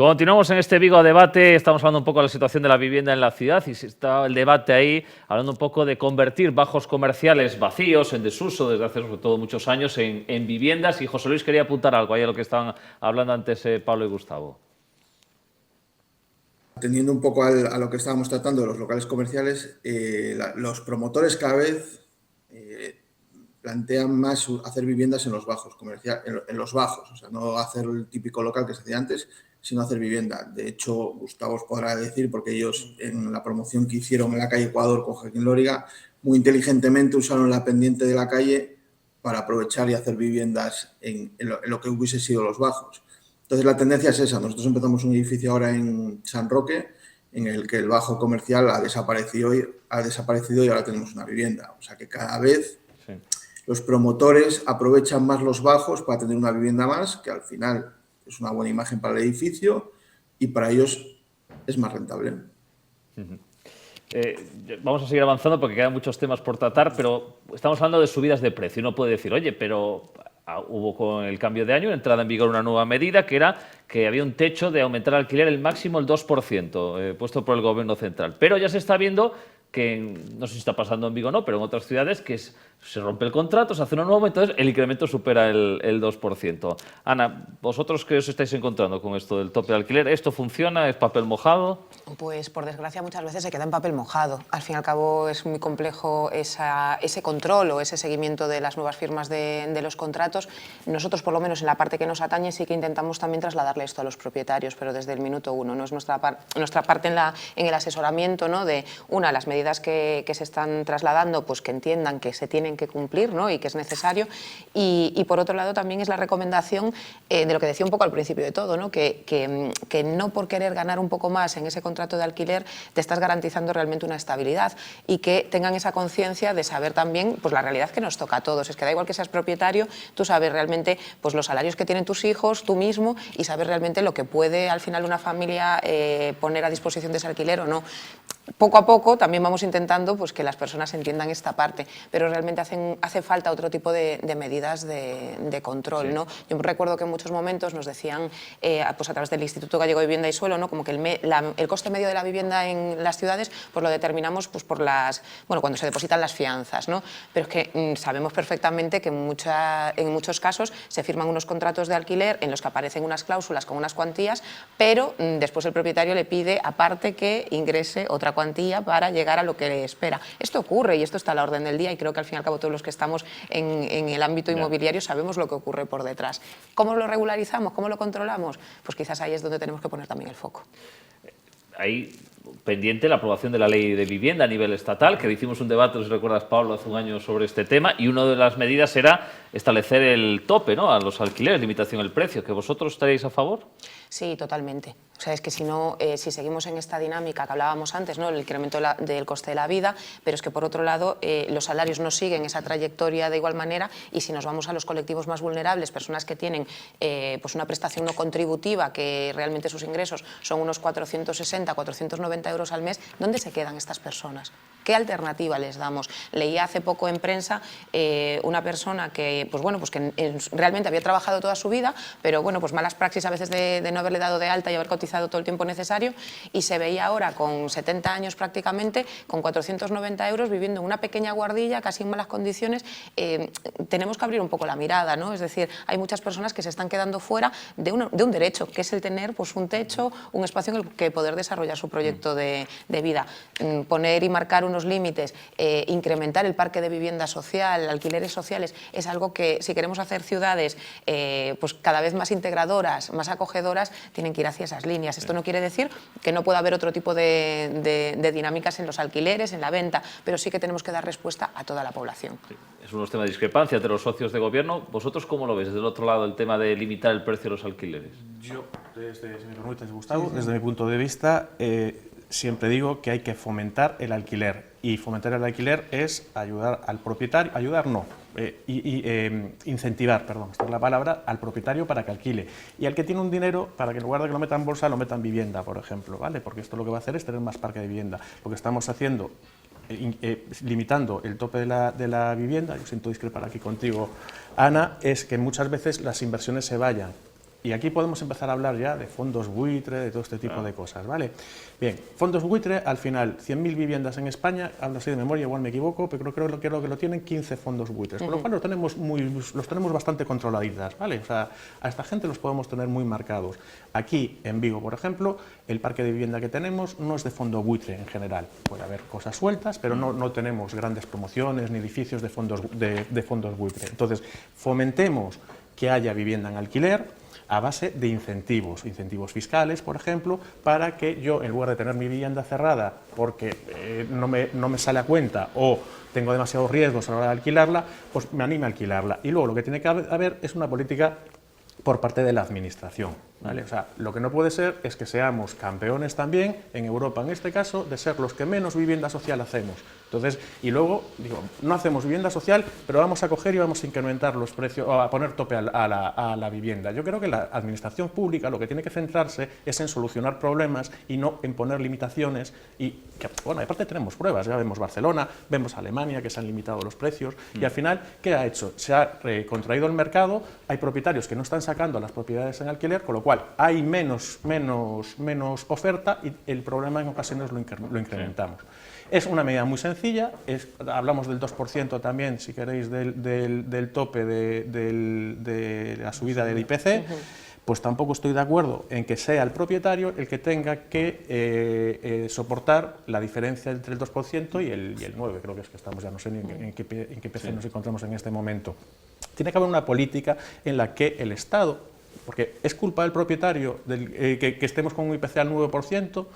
Continuamos en este Vigo a Debate, estamos hablando un poco de la situación de la vivienda en la ciudad y está el debate ahí, hablando un poco de convertir bajos comerciales vacíos, en desuso desde hace sobre todo muchos años, en viviendas. Y José Luis quería apuntar algo ahí a lo que estaban hablando antes Pablo y Gustavo. Atendiendo un poco a lo que estábamos tratando de los locales comerciales, los promotores cada vez plantean más hacer viviendas en los bajos, en los bajos, o sea, no hacer el típico local que se hacía antes, sino hacer vivienda. De hecho, Gustavo os podrá decir, porque ellos en la promoción que hicieron en la calle Ecuador con Joaquín Lóriga, muy inteligentemente usaron la pendiente de la calle para aprovechar y hacer viviendas en lo que hubiese sido los bajos. Entonces la tendencia es esa. Nosotros empezamos un edificio ahora en San Roque, en el que el bajo comercial ha desaparecido y ahora tenemos una vivienda. O sea que cada vez los promotores aprovechan más los bajos para tener una vivienda más, que al final es una buena imagen para el edificio y para ellos es más rentable. Vamos a seguir avanzando porque quedan muchos temas por tratar, pero estamos hablando de subidas de precio. Uno puede decir, oye, pero hubo con el cambio de año entrada en vigor una nueva medida que era que había un techo de aumentar el alquiler el máximo el 2%, puesto por el Gobierno central. Pero ya se está viendo que, no sé si está pasando en Vigo o no, pero en otras ciudades que se rompe el contrato, se hace uno nuevo, entonces el incremento supera el 2%. Ana, ¿vosotros qué os estáis encontrando con esto del tope de alquiler? ¿Esto funciona? ¿Es papel mojado? Pues por desgracia muchas veces se queda en papel mojado. Al fin y al cabo es muy complejo ese control o ese seguimiento de las nuevas firmas de los contratos. Nosotros, por lo menos en la parte que nos atañe, sí que intentamos también trasladarle esto a los propietarios, pero desde el minuto uno. No es nuestra parte en el asesoramiento, ¿no? De las medidas que se están trasladando, pues que entiendan que se tienen que cumplir, ¿no? Y que es necesario. Y por otro lado también es la recomendación de lo que decía un poco al principio de todo, ¿no? Que no por querer ganar un poco más en ese contrato de alquiler te estás garantizando realmente una estabilidad, y que tengan esa conciencia de saber también pues la realidad que nos toca a todos. Es que da igual que seas propietario, tú sabes realmente pues los salarios que tienen tus hijos, tú mismo, y sabes realmente lo que puede al final una familia poner a disposición de ese alquiler o no. Poco a poco también vamos intentando pues, que las personas entiendan esta parte, pero realmente hace falta otro tipo de medidas de control, ¿no? Yo recuerdo que en muchos momentos nos decían, pues a través del Instituto Gallego de Vivienda y Suelo, ¿no? Como que el coste medio de la vivienda en las ciudades pues lo determinamos pues, por cuando se depositan las fianzas, ¿no? Pero es que sabemos perfectamente que en muchos casos se firman unos contratos de alquiler en los que aparecen unas cláusulas con unas cuantías, pero después el propietario le pide aparte que ingrese otra cuantía para llegar a lo que le espera. Esto ocurre y esto está a la orden del día, y creo que al fin y al cabo todos los que estamos en el ámbito inmobiliario sabemos lo que ocurre por detrás. ¿Cómo lo regularizamos? ¿Cómo lo controlamos? Pues quizás ahí es donde tenemos que poner también el foco. Ahí pendiente la aprobación de la ley de vivienda a nivel estatal, que hicimos un debate, si recuerdas, Pablo, hace un año sobre este tema, y una de las medidas era establecer el tope, ¿no?, a los alquileres, limitación del precio. ¿Que vosotros estaréis a favor? Sí, totalmente. O sea, es que si no, si seguimos en esta dinámica que hablábamos antes, ¿no?, el incremento del coste de la vida, pero es que por otro lado los salarios no siguen esa trayectoria de igual manera, y si nos vamos a los colectivos más vulnerables, personas que tienen pues una prestación no contributiva, que realmente sus ingresos son unos 460, 490 euros al mes, ¿dónde se quedan estas personas? ¿Qué alternativa les damos? Leía hace poco en prensa una persona que, pues bueno, pues que realmente había trabajado toda su vida, pero bueno, pues malas praxis a veces de no haberle dado de alta y haber cotizado todo el tiempo necesario, y se veía ahora con 70 años prácticamente, con 490 euros, viviendo en una pequeña guardilla, casi en malas condiciones. Tenemos que abrir un poco la mirada, ¿no? Es decir, hay muchas personas que se están quedando fuera de un derecho, que es el tener pues, un techo, un espacio en el que poder desarrollar su proyecto de vida. Poner y marcar unos límites, incrementar el parque de vivienda social, alquileres sociales, es algo que si queremos hacer ciudades pues cada vez más integradoras, más acogedoras, tienen que ir hacia esas líneas. Esto no quiere decir que no pueda haber otro tipo de dinámicas en los alquileres, en la venta, pero sí que tenemos que dar respuesta a toda la población. Sí. Es un tema de discrepancia entre los socios de gobierno. ¿Vosotros cómo lo ves desde el otro lado, el tema de limitar el precio de los alquileres? Yo, Gustavo, desde mi punto de vista, siempre digo que hay que fomentar el alquiler, y fomentar el alquiler es ayudar al propietario, incentivar, perdón, esta es la palabra, al propietario para que alquile, y al que tiene un dinero para que en lugar de que lo meta en bolsa, lo meta en vivienda, por ejemplo, ¿vale? Porque esto lo que va a hacer es tener más parque de vivienda. Lo que estamos haciendo, limitando el tope de la vivienda, yo siento discrepar aquí contigo, Ana, es que muchas veces las inversiones se vayan Y aquí podemos empezar a hablar ya de fondos buitre, de todo este tipo de cosas, ¿vale? Bien, fondos buitre, al final, 100.000 viviendas en España, hablo así de memoria, igual me equivoco, pero creo que lo tienen 15 fondos buitres, con lo cual los tenemos bastante controladitas, ¿vale? O sea, a esta gente los podemos tener muy marcados. Aquí, en Vigo, por ejemplo, el parque de vivienda que tenemos no es de fondo buitre en general. Puede haber cosas sueltas, pero no tenemos grandes promociones ni edificios de fondos buitre. Entonces, fomentemos que haya vivienda en alquiler a base de incentivos fiscales, por ejemplo, para que yo, en lugar de tener mi vivienda cerrada porque no me sale a cuenta o tengo demasiados riesgos a la hora de alquilarla, pues me anime a alquilarla. Y luego lo que tiene que haber es una política por parte de la administración, ¿vale? O sea, lo que no puede ser es que seamos campeones también, en Europa en este caso, de ser los que menos vivienda social hacemos. Entonces, y luego, digo, no hacemos vivienda social, pero vamos a coger y vamos a incrementar los precios, o a poner tope a la vivienda. Yo creo que la administración pública lo que tiene que centrarse es en solucionar problemas y no en poner limitaciones. Y, que, bueno, aparte tenemos pruebas, ya vemos Barcelona, vemos Alemania, que se han limitado los precios, y al final, ¿qué ha hecho? Se ha contraído el mercado, hay propietarios que no están sacando las propiedades en alquiler, con lo cual hay menos oferta y el problema en ocasiones lo incrementamos. Es una medida muy sencilla, hablamos del 2% también, si queréis, del tope de la subida del IPC, pues tampoco estoy de acuerdo en que sea el propietario el que tenga que soportar la diferencia entre el 2% y el 9%, creo que es que estamos, ya no sé ni en qué IPC nos encontramos en este momento. Tiene que haber una política en la que el Estado, porque es culpa del propietario que estemos con un IPC al 9%,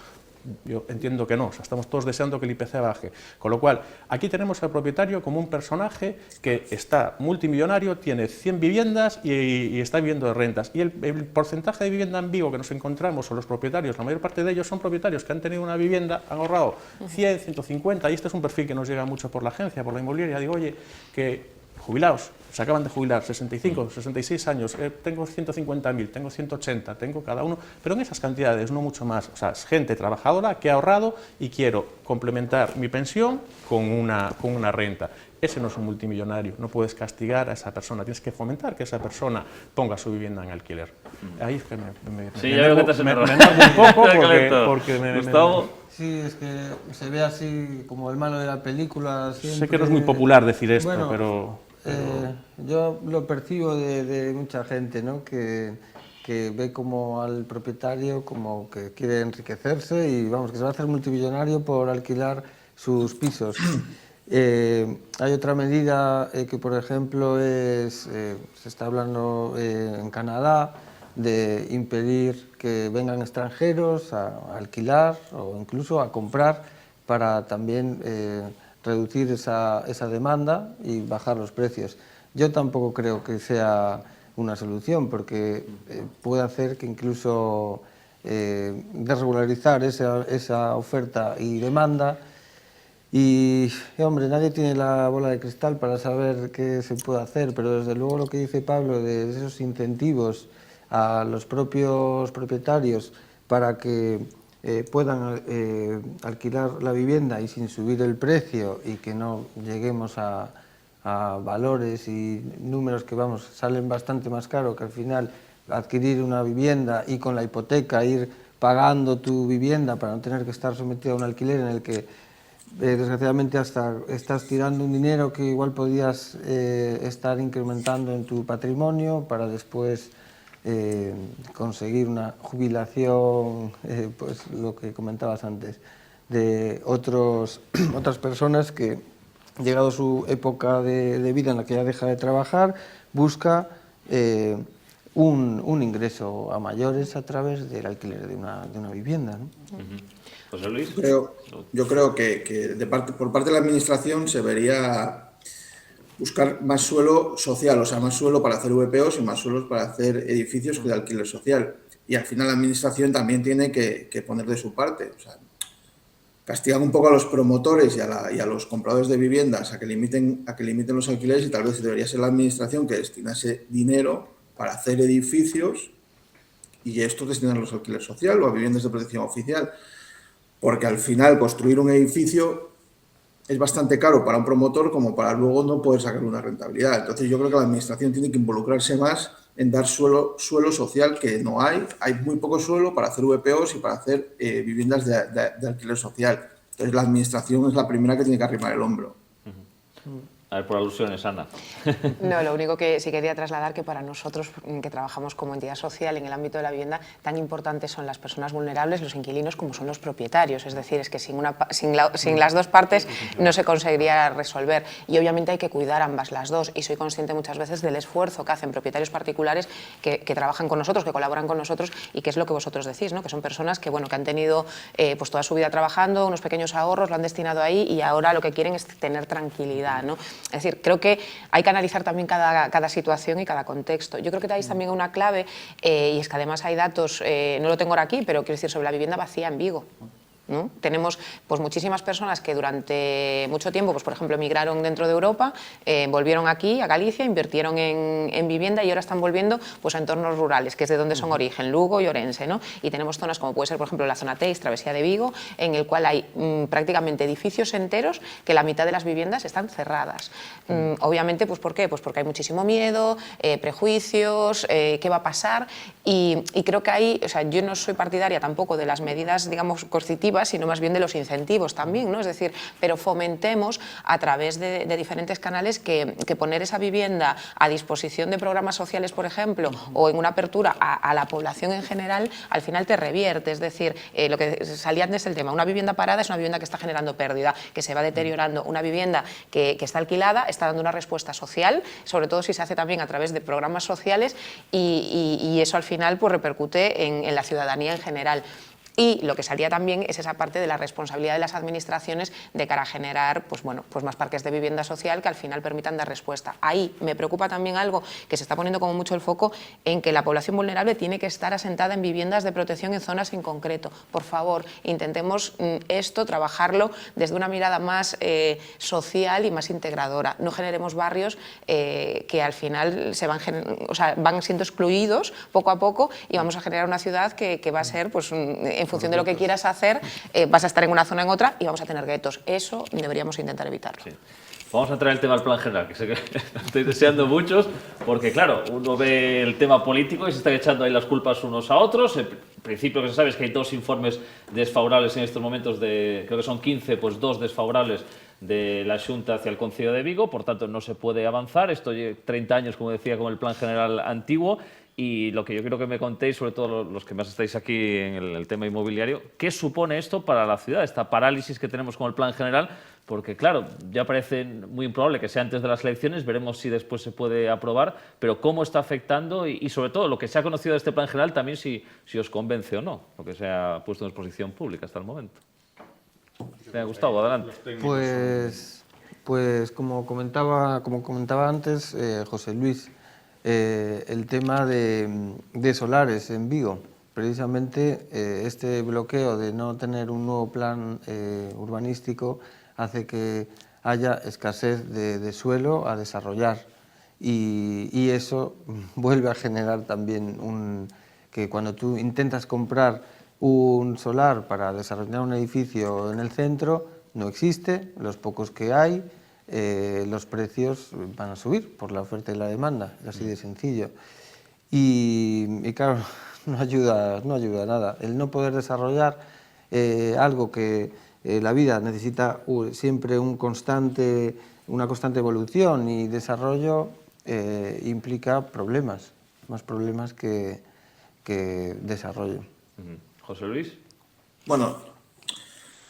yo entiendo que no, o sea, estamos todos deseando que el IPC baje. Con lo cual, aquí tenemos al propietario como un personaje que está multimillonario, tiene 100 viviendas y está viviendo de rentas. Y el porcentaje de vivienda en Vigo que nos encontramos, o los propietarios, la mayor parte de ellos son propietarios que han tenido una vivienda, han ahorrado 100, 150, y este es un perfil que nos llega mucho por la agencia, por la inmobiliaria. Digo, oye, que jubilados, se acaban de jubilar, 65, 66 años, tengo 150.000, tengo 180, tengo cada uno, pero en esas cantidades, no mucho más. O sea, es gente trabajadora que ha ahorrado y quiero complementar mi pensión con una renta. Ese no es un multimillonario, no puedes castigar a esa persona, tienes que fomentar que esa persona ponga su vivienda en alquiler. Ahí es que me enervo un poco porque Gustavo. Sí, es que se ve así como el malo de la película. Siempre. Sé que no es muy popular decir esto, bueno, pero... Yo lo percibo de mucha gente, ¿no? que ve como al propietario como que quiere enriquecerse y vamos, que se va a hacer multimillonario por alquilar sus pisos. Hay otra medida que, por ejemplo, se está hablando en Canadá de impedir que vengan extranjeros a alquilar o incluso a comprar para también reducir esa demanda y bajar los precios. Yo tampoco creo que sea una solución porque puede hacer que incluso desregularizar esa oferta y demanda. Y, hombre, nadie tiene la bola de cristal para saber qué se puede hacer, pero desde luego lo que dice Pablo de esos incentivos a los propios propietarios para que puedan alquilar la vivienda y sin subir el precio y que no lleguemos a valores y números que vamos salen bastante más caro que al final adquirir una vivienda y con la hipoteca ir pagando tu vivienda para no tener que estar sometido a un alquiler en el que desgraciadamente hasta estás tirando un dinero que igual podías estar incrementando en tu patrimonio para después conseguir una jubilación, pues lo que comentabas antes, de otras personas que, llegado su época de vida en la que ya deja de trabajar, busca un ingreso a mayores a través del alquiler de una vivienda, ¿no? José Luis. Yo creo que por parte de la Administración se debería buscar más suelo social, o sea, más suelo para hacer VPOs y más suelos para hacer edificios de alquiler social. Y al final la Administración también tiene que poner de su parte. O sea, castigan un poco a los promotores y a los compradores de viviendas a que limiten los alquileres, y tal vez debería ser la Administración que destinase dinero para hacer edificios y estos destinan los alquileres social o a viviendas de protección oficial. Porque al final construir un edificio es bastante caro para un promotor como para luego no poder sacar una rentabilidad. Entonces yo creo que la Administración tiene que involucrarse más en dar suelo social, que no hay. Hay muy poco suelo para hacer VPOs y para hacer viviendas de alquiler social. Entonces la administración es la primera que tiene que arrimar el hombro. A ver, por alusiones, Ana. No, lo único que sí quería trasladar que para nosotros, que trabajamos como entidad social en el ámbito de la vivienda, tan importantes son las personas vulnerables, los inquilinos, como son los propietarios. Es decir, es que sin las dos partes no se conseguiría resolver. Y obviamente hay que cuidar ambas las dos. Y soy consciente muchas veces del esfuerzo que hacen propietarios particulares que trabajan con nosotros, que colaboran con nosotros, y que es lo que vosotros decís, ¿no? Que son personas que, bueno, que han tenido pues toda su vida trabajando, unos pequeños ahorros, lo han destinado ahí y ahora lo que quieren es tener tranquilidad, ¿no? Es decir, creo que hay que analizar también cada situación y cada contexto. Yo creo que dais también una clave, y es que además hay datos, no lo tengo ahora aquí, pero quiero decir, sobre la vivienda vacía en Vigo, ¿no? Tenemos pues muchísimas personas que durante mucho tiempo, pues por ejemplo, emigraron dentro de Europa, volvieron aquí a Galicia, invirtieron en vivienda y ahora están volviendo pues a entornos rurales, que es de donde son origen, Lugo y Orense, ¿no? Y tenemos zonas como puede ser, por ejemplo, la zona Teis, Travesía de Vigo, en el cual hay prácticamente edificios enteros que la mitad de las viviendas están cerradas. Obviamente, pues ¿por qué? Pues porque hay muchísimo miedo, prejuicios, qué va a pasar, y creo que ahí, o sea, yo no soy partidaria tampoco de las medidas, digamos, coercitivas, sino más bien de los incentivos también, ¿no? Es decir, pero fomentemos a través de diferentes canales que poner esa vivienda a disposición de programas sociales, por ejemplo, o en una apertura a la población en general, al final te revierte. Es decir, lo que salía antes del tema, una vivienda parada es una vivienda que está generando pérdida, que se va deteriorando. Una vivienda que está alquilada está dando una respuesta social, sobre todo si se hace también a través de programas sociales, y eso al final pues repercute en la ciudadanía en general. Y lo que salía también es esa parte de la responsabilidad de las administraciones de cara a generar pues, bueno, pues más parques de vivienda social que al final permitan dar respuesta. Ahí me preocupa también algo que se está poniendo como mucho el foco en que la población vulnerable tiene que estar asentada en viviendas de protección en zonas en concreto. Por favor, intentemos esto, trabajarlo desde una mirada más social y más integradora. No generemos barrios que al final van siendo excluidos poco a poco y vamos a generar una ciudad que va a ser pues en función de lo que quieras hacer, vas a estar en una zona o en otra y vamos a tener guetos. Eso deberíamos intentar evitarlo. Sí. Vamos a traer el tema del plan general, que sé que estoy deseando muchos, porque claro, uno ve el tema político y se están echando ahí las culpas unos a otros. El principio que se sabe es que hay 2 informes desfavorables en estos momentos, creo que son 15, pues 2 desfavorables de la Xunta hacia el Concello de Vigo, por tanto no se puede avanzar. Esto lleva 30 años, como decía, con el plan general antiguo. Y lo que yo quiero que me contéis, sobre todo los que más estáis aquí en el tema inmobiliario, ¿qué supone esto para la ciudad, esta parálisis que tenemos con el plan general? Porque, claro, ya parece muy improbable que sea antes de las elecciones, veremos si después se puede aprobar, pero cómo está afectando y sobre todo, lo que se ha conocido de este plan general, también si os convence o no, lo que se ha puesto en exposición pública hasta el momento. Gustavo, adelante. Pues como comentaba antes José Luis, el tema de solares en Vigo. Precisamente este bloqueo de no tener un nuevo plan urbanístico hace que haya escasez de suelo a desarrollar y eso vuelve a generar también que cuando tú intentas comprar un solar para desarrollar un edificio en el centro no existe, los pocos que hay los precios van a subir por la oferta y la demanda, así de sencillo. Y claro, no ayuda nada. El no poder desarrollar algo que la vida necesita siempre una constante evolución y desarrollo, implica problemas, más problemas que desarrollo. José Luis. Bueno,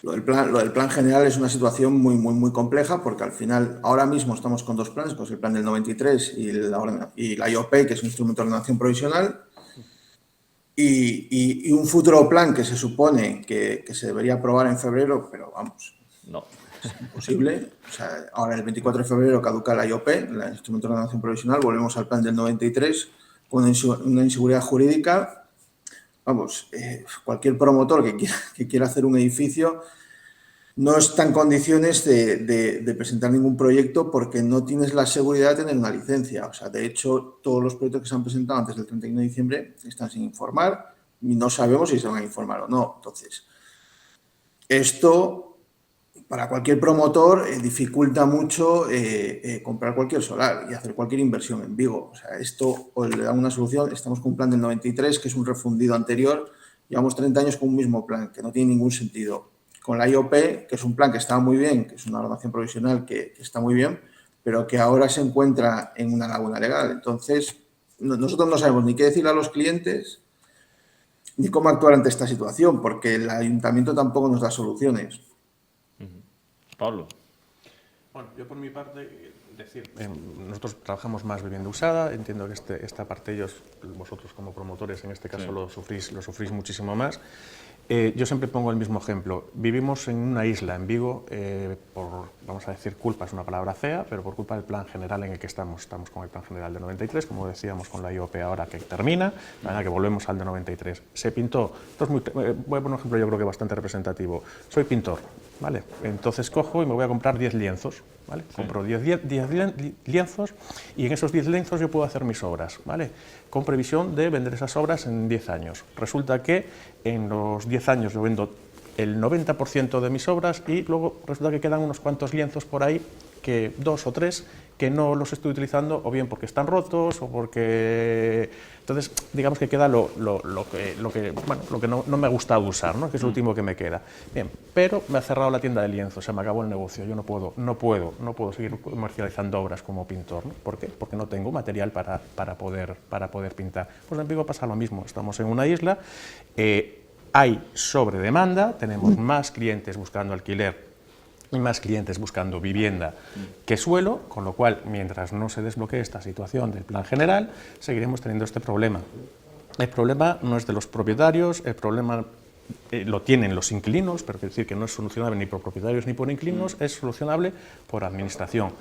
lo del plan general es una situación muy compleja porque al final ahora mismo estamos con 2 planes, pues el plan del 93 y la IOP, que es un instrumento de ordenación provisional, y un futuro plan que se supone que se debería aprobar en febrero, pero vamos, no, es imposible. O sea, ahora el 24 de febrero caduca la IOP, el instrumento de ordenación provisional, volvemos al plan del 93 con una inseguridad jurídica. Vamos, cualquier promotor que quiera hacer un edificio no está en condiciones de presentar ningún proyecto porque no tienes la seguridad de tener una licencia. O sea, de hecho, todos los proyectos que se han presentado antes del 31 de diciembre están sin informar y no sabemos si se van a informar o no. Entonces, esto para cualquier promotor dificulta mucho comprar cualquier solar y hacer cualquier inversión en Vigo. O sea, esto pues, le da una solución. Estamos con un plan del 93, que es un refundido anterior. Llevamos 30 años con un mismo plan, que no tiene ningún sentido. Con la IOP, que es un plan que estaba muy bien, que es una normación provisional que está muy bien, pero que ahora se encuentra en una laguna legal. Entonces, nosotros no sabemos ni qué decirle a los clientes ni cómo actuar ante esta situación, porque el ayuntamiento tampoco nos da soluciones. Pablo. Bueno, yo por mi parte, decir, nosotros trabajamos más vivienda usada, entiendo que esta parte vosotros como promotores en este caso lo sufrís muchísimo más. Yo siempre pongo el mismo ejemplo. Vivimos en una isla, en Vigo, vamos a decir culpa, es una palabra fea, pero por culpa del plan general en el que estamos. Estamos con el plan general de 93, como decíamos con la IOP ahora que termina, que volvemos al de 93. Se pintó, voy a poner un ejemplo yo creo que bastante representativo. Soy pintor, ¿vale? Entonces cojo y me voy a comprar 10 lienzos, ¿vale? Sí. Compro 10 lienzos y en esos 10 lienzos yo puedo hacer mis obras, ¿vale? Con previsión de vender esas obras en 10 años. Resulta que en los 10 años yo vendo el 90% de mis obras y luego resulta que quedan unos cuantos lienzos por ahí, que 2 o 3, que no los estoy utilizando o bien porque están rotos o porque... Entonces, digamos que queda lo que no me ha gustado usar, ¿no? Que es lo último que me queda. Bien, pero me ha cerrado la tienda de lienzos, se me acabó el negocio, yo no puedo seguir comercializando obras como pintor, ¿no? ¿Por qué? Porque no tengo material para poder pintar. Pues en Vigo pasa lo mismo, estamos en una isla, hay sobredemanda, tenemos más clientes buscando alquiler y más clientes buscando vivienda que suelo, con lo cual, mientras no se desbloquee esta situación del plan general, seguiremos teniendo este problema. El problema no es de los propietarios, el problema lo tienen los inquilinos, pero quiero decir que no es solucionable ni por propietarios ni por inquilinos, es solucionable por administración.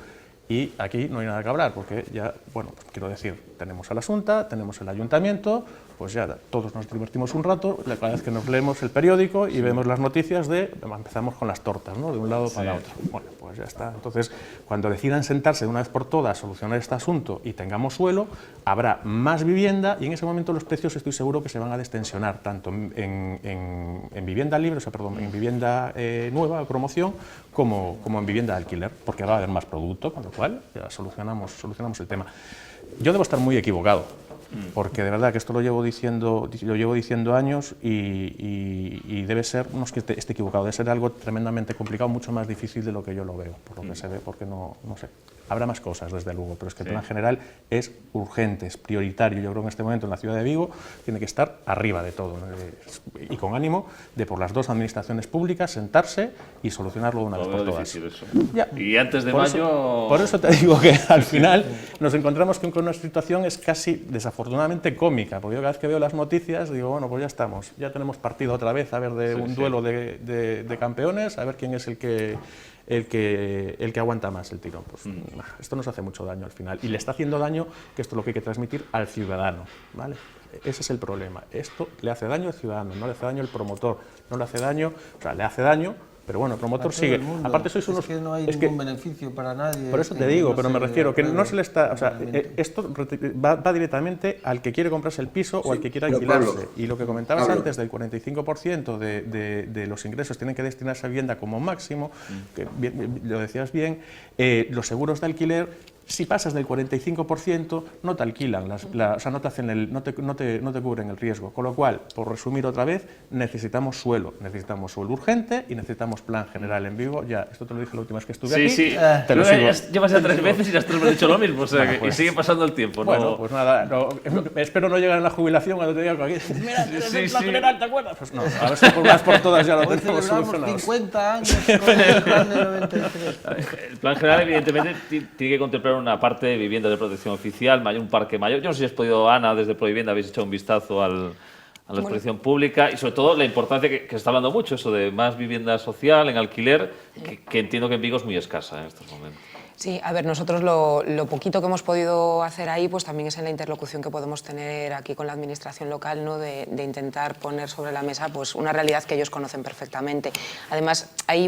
Y aquí no hay nada que hablar, porque ya, bueno, pues quiero decir, tenemos a la Xunta, tenemos el Ayuntamiento, pues ya todos nos divertimos un rato, cada vez que nos leemos el periódico y vemos las noticias empezamos con las tortas, ¿no? De un lado para otro. Bueno, pues ya está. Entonces, cuando decidan sentarse de una vez por todas, solucionar este asunto y tengamos suelo, habrá más vivienda y en ese momento los precios estoy seguro que se van a destensionar, tanto en vivienda libre, en vivienda nueva, de promoción, como en vivienda de alquiler, porque va a haber más producto, con lo cual ya solucionamos el tema. Yo debo estar muy equivocado, porque de verdad que esto lo llevo diciendo años y debe ser, no es que esté equivocado, debe ser algo tremendamente complicado, mucho más difícil de lo que yo lo veo, por lo que se ve, porque no sé. Habrá más cosas, desde luego, pero es que el plan general es urgente, es prioritario. Yo creo que en este momento en la ciudad de Vigo tiene que estar arriba de todo, ¿no? Y con ánimo de por las dos administraciones públicas sentarse y solucionarlo de una vez por todas. Eso. Ya. Y antes de mayo... Por eso te digo que al final nos encontramos con una situación es casi desafortunadamente cómica, porque yo cada vez que veo las noticias digo, bueno, pues ya estamos, ya tenemos partido otra vez, a ver de un duelo de campeones, a ver quién es el que aguanta más el tirón. Pues esto nos hace mucho daño al final y le está haciendo daño, que esto es lo que hay que transmitir al ciudadano, ¿vale? Ese es el problema. Esto le hace daño al ciudadano, no le hace daño al promotor, no le hace daño, o sea, le hace daño, pero bueno, el promotor sigue. Aparte sois unos... Es que no hay ningún beneficio para nadie. Por eso te digo, pero me refiero que no se le está... O sea, esto va directamente al que quiere comprarse el piso o al que quiere alquilarse. Y lo que comentabas antes del 45% de los ingresos tienen que destinarse a vivienda como máximo, que lo decías bien, los seguros de alquiler... Si pasas del 45%, no te alquilan, o sea, no te cubren el riesgo. Con lo cual, por resumir otra vez, necesitamos suelo urgente y necesitamos plan general en Vigo. Ya, esto te lo dije la última vez que estuve aquí. Sí, te lo sigo. Llevas ya 3 veces y las 3 me han dicho lo mismo, o sea, bueno, pues, y sigue pasando el tiempo. Bueno, pues nada, espero no llegar a la jubilación cuando te diga aquí. Mira, el plan general, ¿te acuerdas? Pues no, a ver si por unas por todas ya lo tenemos solucionado. 50 años con el plan de 93. El plan general, evidentemente, tiene que contemplar una parte de vivienda de protección oficial, un parque mayor. Yo no sé si has podido, Ana, desde Provivienda, habéis echado un vistazo a la exposición pública y sobre todo la importancia que se está hablando mucho, eso de más vivienda social en alquiler, que entiendo que en Vigo es muy escasa en estos momentos. Sí, a ver, nosotros lo poquito que hemos podido hacer ahí pues también es en la interlocución que podemos tener aquí con la administración local, ¿no? de intentar poner sobre la mesa pues una realidad que ellos conocen perfectamente. Además, hay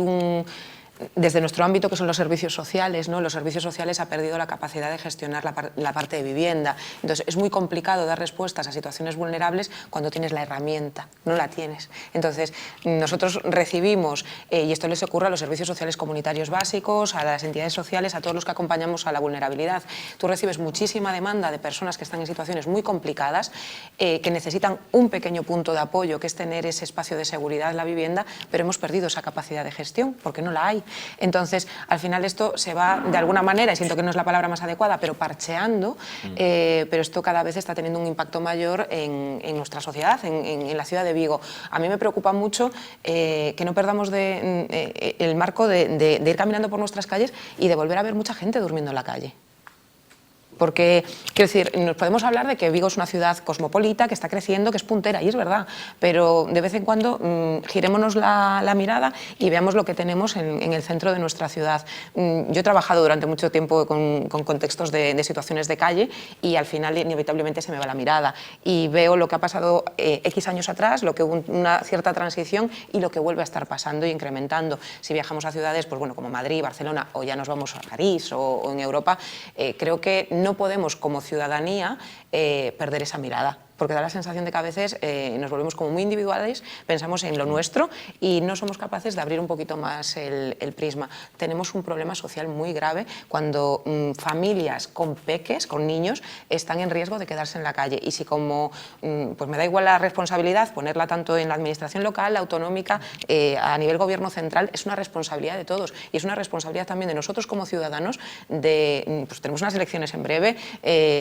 desde nuestro ámbito, que son los servicios sociales, ¿no? Los servicios sociales ha perdido la capacidad de gestionar la parte de vivienda. Entonces, es muy complicado dar respuestas a situaciones vulnerables cuando tienes la herramienta, no la tienes. Entonces, nosotros recibimos, y esto les ocurre a los servicios sociales comunitarios básicos, a las entidades sociales, a todos los que acompañamos a la vulnerabilidad. Tú recibes muchísima demanda de personas que están en situaciones muy complicadas, que necesitan un pequeño punto de apoyo, que es tener ese espacio de seguridad en la vivienda, pero hemos perdido esa capacidad de gestión, porque no la hay. Entonces, al final esto se va, de alguna manera, y siento que no es la palabra más adecuada, pero parcheando, pero esto cada vez está teniendo un impacto mayor en nuestra sociedad, en la ciudad de Vigo. A mí me preocupa mucho que no perdamos el marco de ir caminando por nuestras calles y de volver a ver mucha gente durmiendo en la calle. Porque, quiero decir, nos podemos hablar de que Vigo es una ciudad cosmopolita, que está creciendo, que es puntera, y es verdad, pero de vez en cuando girémonos la mirada y veamos lo que tenemos en el centro de nuestra ciudad. Yo he trabajado durante mucho tiempo con contextos de situaciones de calle y al final inevitablemente se me va la mirada y veo lo que ha pasado X años atrás, lo que hubo una cierta transición y lo que vuelve a estar pasando y incrementando. Si viajamos a ciudades pues bueno, como Madrid, Barcelona o ya nos vamos a París o en Europa, creo que no podemos como ciudadanía perder esa mirada, porque da la sensación de que a veces nos volvemos como muy individuales, pensamos en lo nuestro y no somos capaces de abrir un poquito más el prisma. Tenemos un problema social muy grave cuando familias con peques, con niños, están en riesgo de quedarse en la calle y si como pues me da igual la responsabilidad, ponerla tanto en la administración local, la autonómica, a nivel gobierno central, es una responsabilidad de todos y es una responsabilidad también de nosotros como ciudadanos pues tenemos unas elecciones en breve,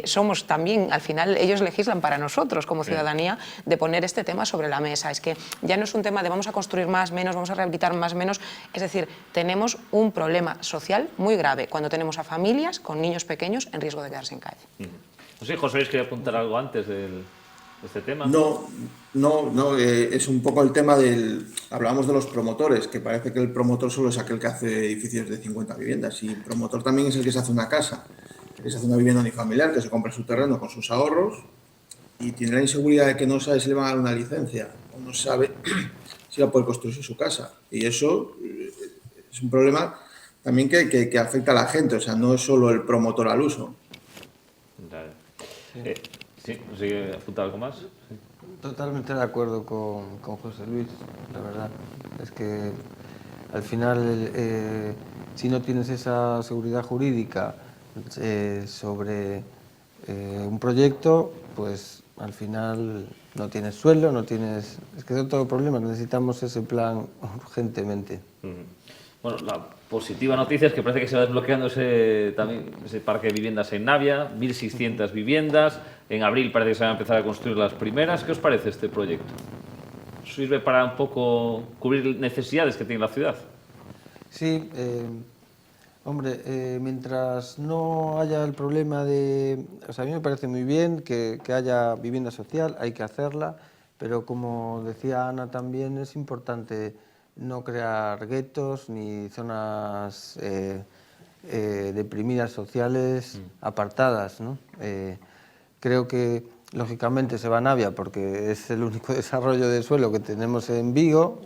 somos también, al final ellos legislan para nosotros como ciudadanía, de poner este tema sobre la mesa. Es que ya no es un tema de vamos a construir más, menos, vamos a rehabilitar más, menos, es decir, tenemos un problema social muy grave cuando tenemos a familias con niños pequeños en riesgo de quedarse en calle. No sé, José Luis, quería apuntar algo antes de este tema. No, es un poco el tema hablábamos de los promotores, que parece que el promotor solo es aquel que hace edificios de 50 viviendas y el promotor también es el que se hace una casa, el que se hace una vivienda unifamiliar, que se compra su terreno con sus ahorros y tiene la inseguridad de que no sabe si le van a dar una licencia o no sabe si va a poder construir su casa. Y eso es un problema también que afecta a la gente, o sea, no es solo el promotor al uso. Sí, ¿no sigue apuntar algo más? Sí. Totalmente de acuerdo con José Luis, la verdad. Es que al final, si no tienes esa seguridad jurídica sobre un proyecto, pues al final no tienes suelo, no tienes... Es que son todos problemas, necesitamos ese plan urgentemente. Bueno, la positiva noticia es que parece que se va desbloqueando ese parque de viviendas en Navia, 1.600 viviendas. En abril parece que se van a empezar a construir las primeras. ¿Qué os parece este proyecto? ¿Sirve para un poco cubrir necesidades que tiene la ciudad? Sí, hombre, mientras no haya el problema de... O sea, a mí me parece muy bien que haya vivienda social, hay que hacerla, pero como decía Ana también, es importante no crear guetos ni zonas deprimidas sociales apartadas, ¿no? Creo que, lógicamente, se va a Navia porque es el único desarrollo de suelo que tenemos en Vigo,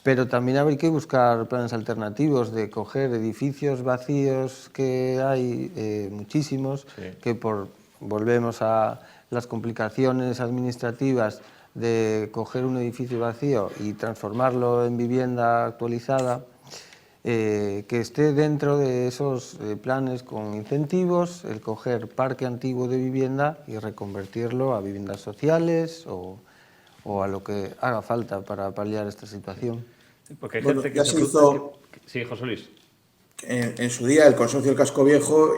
pero también hay que buscar planes alternativos de coger edificios vacíos que hay muchísimos, que volvemos a las complicaciones administrativas de coger un edificio vacío y transformarlo en vivienda actualizada, que esté dentro de esos planes con incentivos, el coger parque antiguo de vivienda y reconvertirlo a viviendas sociales o a lo que haga falta para paliar esta situación. Porque hay Bueno, gente que ya se hizo... Sí, José Luis. En su día, el Consorcio del Casco Viejo,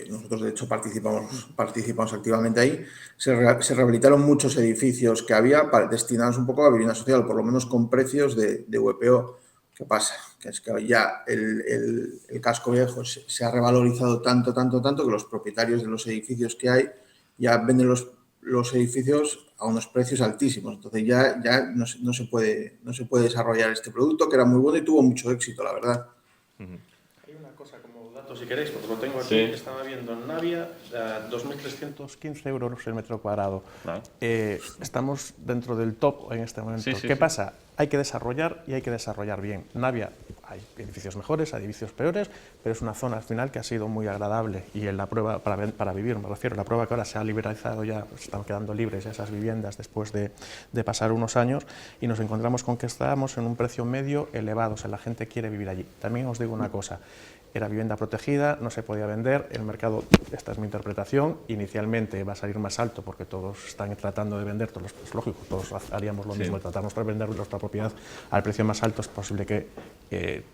nosotros de hecho participamos activamente ahí, se rehabilitaron muchos edificios que había destinados un poco a vivienda social, por lo menos con precios de VPO. ¿Qué pasa? Que es que ya el Casco Viejo se ha revalorizado tanto que los propietarios de los edificios que hay ya venden los edificios a unos precios altísimos. Entonces ya no se puede desarrollar este producto, que era muy bueno y tuvo mucho éxito, la verdad. Hay una cosa como dato, si queréis, porque lo tengo aquí, estaba viendo en Navia, 2.315 euros el metro cuadrado. Estamos dentro del top en este momento. ¿Qué pasa? Hay que desarrollar y hay que desarrollar bien. Navia, hay edificios mejores, hay edificios peores, pero es una zona al final que ha sido muy agradable y en la prueba para vivir, me refiero, la prueba que ahora se ha liberalizado ya, se están quedando libres esas viviendas después de pasar unos años y nos encontramos con que estamos en un precio medio elevado, o sea, la gente quiere vivir allí. También os digo una cosa, era vivienda protegida, no se podía vender, el mercado, esta es mi interpretación, inicialmente va a salir más alto porque todos están tratando de vender, todos, es lógico, todos haríamos lo mismo, tratamos de vender nuestra propiedad al precio más alto, es posible que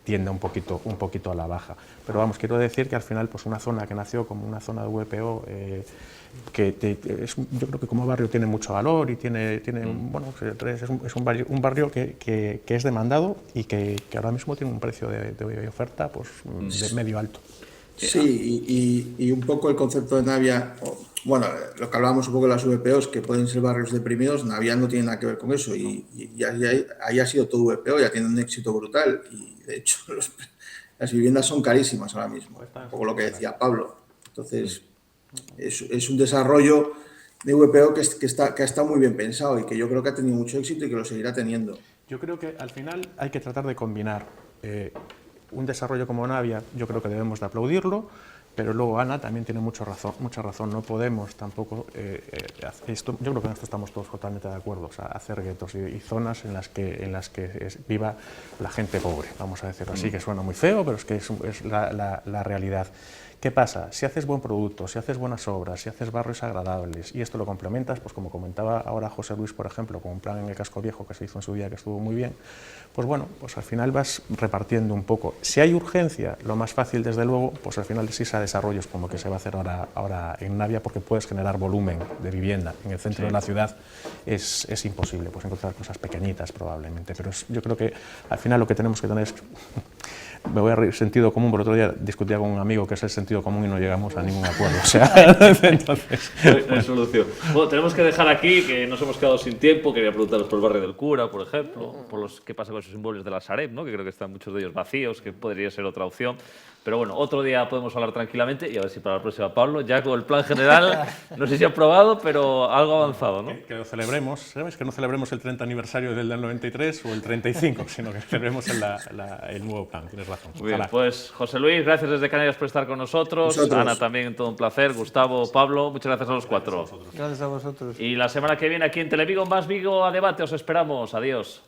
tienda un poquito a la baja. Pero vamos, quiero decir que al final pues una zona que nació como una zona de VPO, yo creo que como barrio tiene mucho valor y tiene bueno, es un barrio que es demandado y que ahora mismo tiene un precio de oferta pues, de medio alto. Sí, y un poco el concepto de Navia, bueno, lo que hablábamos un poco de las VPOs, que pueden ser barrios deprimidos, Navia no tiene nada que ver con eso y ahí ha sido todo VPO, ya tiene un éxito brutal y de hecho las viviendas son carísimas ahora mismo, un poco lo que decía Pablo. Entonces, es un desarrollo de VPO que ha estado muy bien pensado y que yo creo que ha tenido mucho éxito y que lo seguirá teniendo. Yo creo que al final hay que tratar de combinar un desarrollo como Navia, yo creo que debemos de aplaudirlo, pero luego Ana también tiene mucha razón, no podemos tampoco, yo creo que en esto estamos todos totalmente de acuerdo, o sea, hacer guetos y zonas en las que viva la gente pobre, vamos a decirlo así, que suena muy feo, pero es que es la realidad. ¿Qué pasa? Si haces buen producto, si haces buenas obras, si haces barrios agradables y esto lo complementas, pues como comentaba ahora José Luis, por ejemplo, con un plan en el Casco Viejo que se hizo en su día que estuvo muy bien, pues bueno, pues al final vas repartiendo un poco. Si hay urgencia, lo más fácil desde luego, pues al final es irse a desarrollos como que se va a hacer ahora en Navia porque puedes generar volumen de vivienda. En el centro de la ciudad es imposible, pues encontrar cosas pequeñitas probablemente, pero yo creo que al final lo que tenemos que tener es... Me voy a reír, sentido común, por otro día discutía con un amigo que es el sentido común y no llegamos a ningún acuerdo. O sea, entonces... No hay solución. Bueno, tenemos que dejar aquí, que nos hemos quedado sin tiempo. Quería preguntaros por el barrio del Cura, por ejemplo, por qué pasa con esos símbolos de la Sareb, ¿no? Que creo que están muchos de ellos vacíos, que podría ser otra opción. Pero bueno, otro día podemos hablar tranquilamente y a ver si para la próxima, Pablo, ya con el plan general, no sé si aprobado, pero algo avanzado, ¿no? Que lo celebremos, ¿sabes? Que no celebremos el 30 aniversario del 93 o el 35, sino que celebremos el nuevo plan, tienes razón. Muy bien, pues José Luis, gracias desde Canarias por estar con nosotros. Ana también, todo un placer. Gustavo, Pablo, muchas gracias a los cuatro. Gracias a vosotros. Y la semana que viene aquí en Televigo, más Vigo a debate, os esperamos. Adiós.